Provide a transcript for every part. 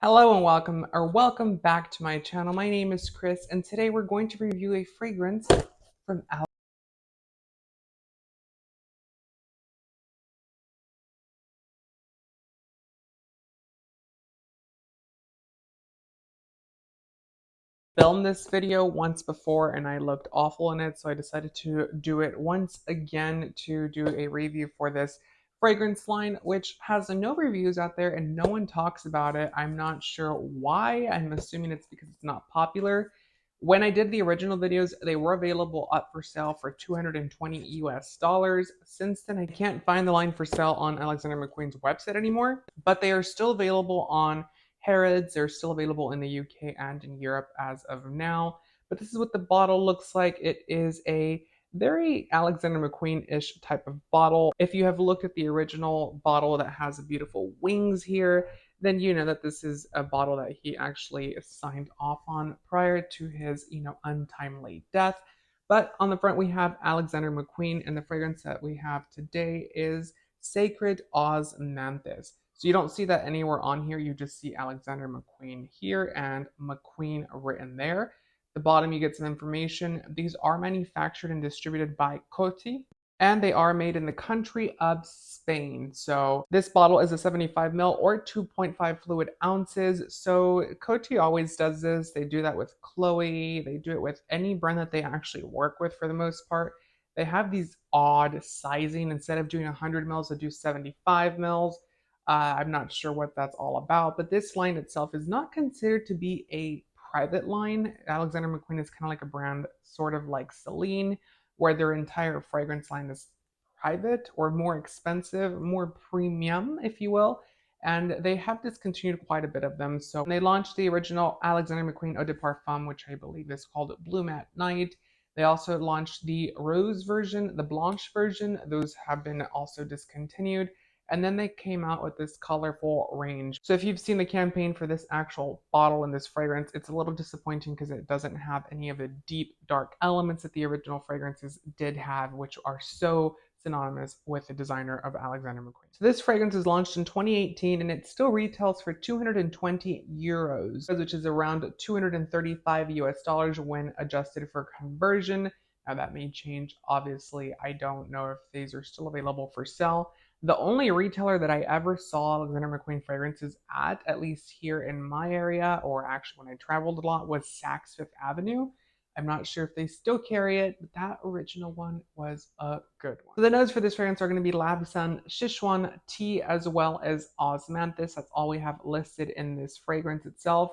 Hello and welcome back to my channel. My name is Chris and today we're going to review a fragrance from filmed this video once before and I looked awful in it, so I decided to do it once again to do a review for this fragrance line, which has no reviews out there and no one talks about it. I'm not sure why. I'm assuming it's because it's not popular. When I did the original videos, they were available up for sale for 220 US dollars. Since then, I can't find the line for sale on Alexander McQueen's website anymore, but they are still available on Harrods. They're still available in the UK and in Europe as of now. But this is what the bottle looks like. It is a very Alexander McQueen-ish type of bottle. If you have looked at the original bottle that has beautiful wings here, then you know that this is a bottle that he actually signed off on prior to his, untimely death. But on the front, we have Alexander McQueen, and the fragrance that we have today is Sacred Osmanthus. So you don't see that anywhere on here. You just see Alexander McQueen here and McQueen written there. The bottom, you get some information. These are manufactured and distributed by Coty, and they are made in the country of Spain. So this bottle is a 75 ml or 2.5 fluid ounces. So Coty always does this. They do that with Chloe. They do it with any brand that they actually work with for the most part. They have these odd sizing. Instead of doing 100 mils, they do 75 mils. I'm not sure what that's all about, but this line itself is not considered to be a private line. Alexander McQueen is kind of like a brand, sort of like Celine, where their entire fragrance line is private or more expensive, more premium, if you will. And they have discontinued quite a bit of them. So they launched the original Alexander McQueen Eau de Parfum, which I believe is called Bloom at Night. They also launched the rose version, the blanche version. Those have been also discontinued. And then they came out with this colorful range. So if you've seen the campaign for this actual bottle and this fragrance, it's a little disappointing because it doesn't have any of the deep, dark elements that the original fragrances did have, which are so synonymous with the designer of Alexander McQueen. So this fragrance is launched in 2018 and it still retails for 220 euros, which is around 235 US dollars when adjusted for conversion. Now that may change, obviously. I don't know if these are still available for sale. The only retailer that I ever saw Alexander McQueen fragrances at least here in my area, or actually when I traveled a lot, was Saks Fifth Avenue. I'm not sure if they still carry it, but that original one was a good one. So the notes for this fragrance are going to be Labsan, Sichuan tea, as well as Osmanthus. That's all we have listed in this fragrance itself.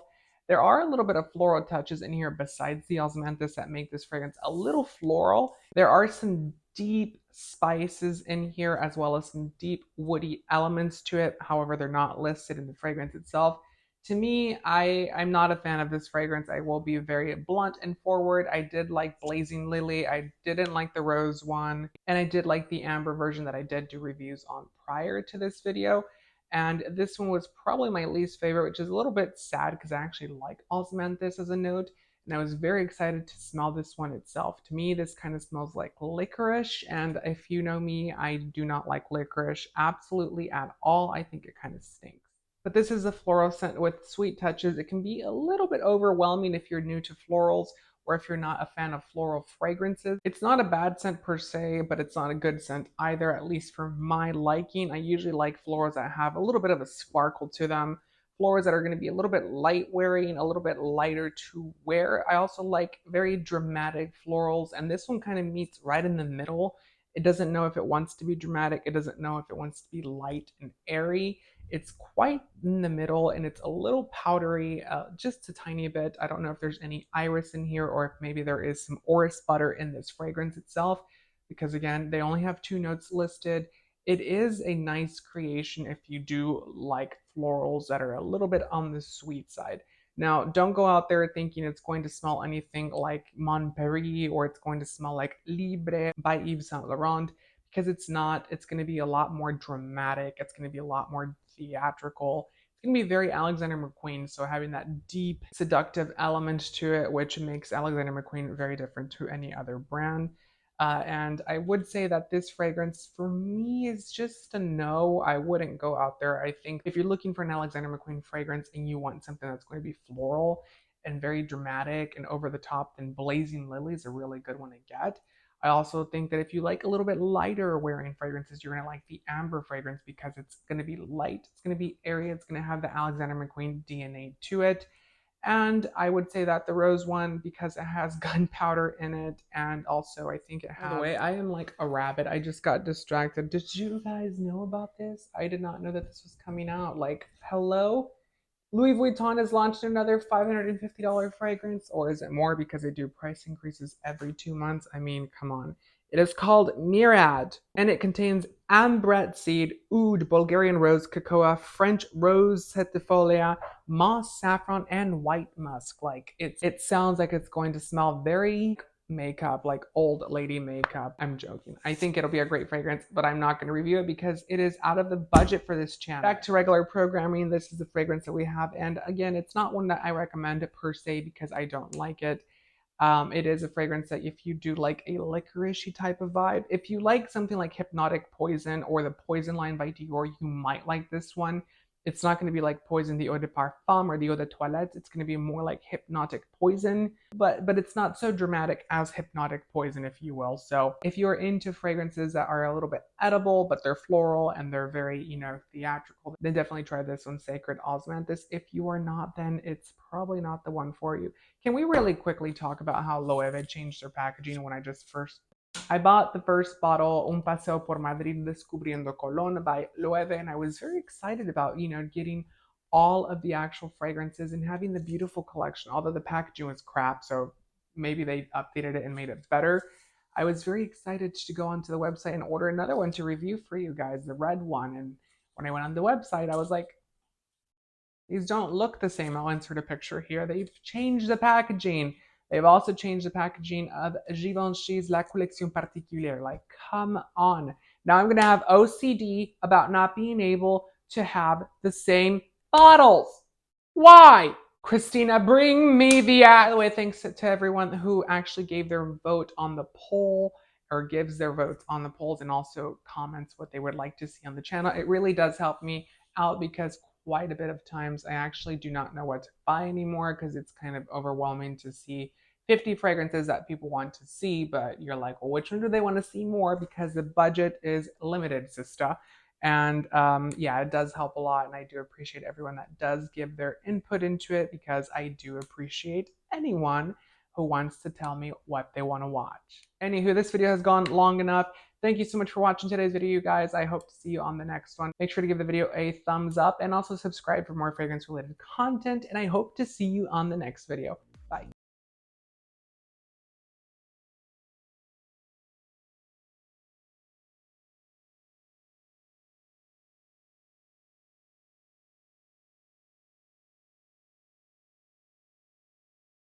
There are a little bit of floral touches in here besides the Osmanthus that make this fragrance a little floral. There are some deep spices in here as well as some deep woody elements to it. However, they're not listed in the fragrance itself. To me, I'm not a fan of this fragrance. I will be very blunt and forward. I did like Blazing Lily. I didn't like the rose one. And I did like the amber version that I did do reviews on prior to this video. And this one was probably my least favorite, which is a little bit sad because I actually like Osmanthus as a note. And I was very excited to smell this one itself. To me, this kind of smells like licorice. And if you know me, I do not like licorice absolutely at all. I think it kind of stinks. But this is a floral scent with sweet touches. It can be a little bit overwhelming if you're new to florals or if you're not a fan of floral fragrances. It's not a bad scent per se, but it's not a good scent either, at least for my liking. I usually like florals that have a little bit of a sparkle to them, florals that are going to be a little bit light wearing, a little bit lighter to wear. I also like very dramatic florals, and this one kind of meets right in the middle. It doesn't know if it wants to be dramatic, it doesn't know if it wants to be light and airy. It's quite in the middle and it's a little powdery, just a tiny bit. I don't know if there's any iris in here or if maybe there is some orris butter in this fragrance itself, because again, they only have two notes listed. It is a nice creation if you do like florals that are a little bit on the sweet side. Now, don't go out there thinking it's going to smell anything like Mon Paris or it's going to smell like Libre by Yves Saint Laurent, because it's not. It's going to be a lot more dramatic. It's going to be a lot more theatrical. It's going to be very Alexander McQueen, so having that deep, seductive element to it, which makes Alexander McQueen very different to any other brand. And I would say that this fragrance for me is just a no. I wouldn't go out there. I think if you're looking for an Alexander McQueen fragrance and you want something that's going to be floral and very dramatic and over the top, then Blazing Lily is a really good one to get. I also think that if you like a little bit lighter wearing fragrances, you're going to like the amber fragrance because it's going to be light, it's going to be airy, it's going to have the Alexander McQueen DNA to it. And I would say that the rose one because it has gunpowder in it, and also I think it has. By the way, I am like a rabbit. I just got distracted. Did you guys know about this? I did not know that this was coming out. Like, hello? Louis Vuitton has launched another $550 fragrance, or is it more because they do price increases every 2 months? I mean, come on. It is called Murad, and it contains ambrette seed, oud, Bulgarian rose, cocoa, French rose setifolia, moss, saffron, and white musk. Like it sounds like it's going to smell very makeup, like old lady makeup. I'm joking. I think it'll be a great fragrance, but I'm not going to review it because it is out of the budget for this channel. Back to regular programming, this is the fragrance that we have. And again, it's not one that I recommend per se because I don't like it. It is a fragrance that if you do like a licoricey type of vibe, if you like something like Hypnotic Poison or the Poison line by Dior, you might like this one. It's not going to be like Poison the Eau de Parfum or the Eau de Toilette. It's going to be more like Hypnotic Poison, but it's not so dramatic as Hypnotic Poison, if you will. So if you're into fragrances that are a little bit edible, but they're floral and they're very, theatrical, then definitely try this one, Sacred Osmanthus. If you are not, then it's probably not the one for you. Can we really quickly talk about how Loewe changed their packaging when I bought the first bottle, Un Paseo por Madrid Descubriendo Colón by Loewe, and I was very excited about, getting all of the actual fragrances and having the beautiful collection, although the packaging was crap, so maybe they updated it and made it better. I was very excited to go onto the website and order another one to review for you guys, the red one. And when I went on the website, I was like, these don't look the same. I'll insert a picture here. They've changed the packaging. They've also changed the packaging of Givenchy's La Collection Particulière. Like, come on. Now I'm going to have OCD about not being able to have the same bottles. Why? Christina, bring me the way. Thanks to everyone who actually gave their vote on the poll or gives their votes on the polls and also comments what they would like to see on the channel. It really does help me out because quite a bit of times I actually do not know what to buy anymore because it's kind of overwhelming to see 50 fragrances that people want to see, but you're like, well, which one do they want to see more because the budget is limited, sister. And yeah, it does help a lot, and I do appreciate everyone that does give their input into it because I do appreciate anyone who wants to tell me what they want to watch. Anywho, this video has gone long enough. Thank you so much for watching today's video, you guys. I hope to see you on the next one. Make sure to give the video a thumbs up and also subscribe for more fragrance related content, and I hope to see you on the next video.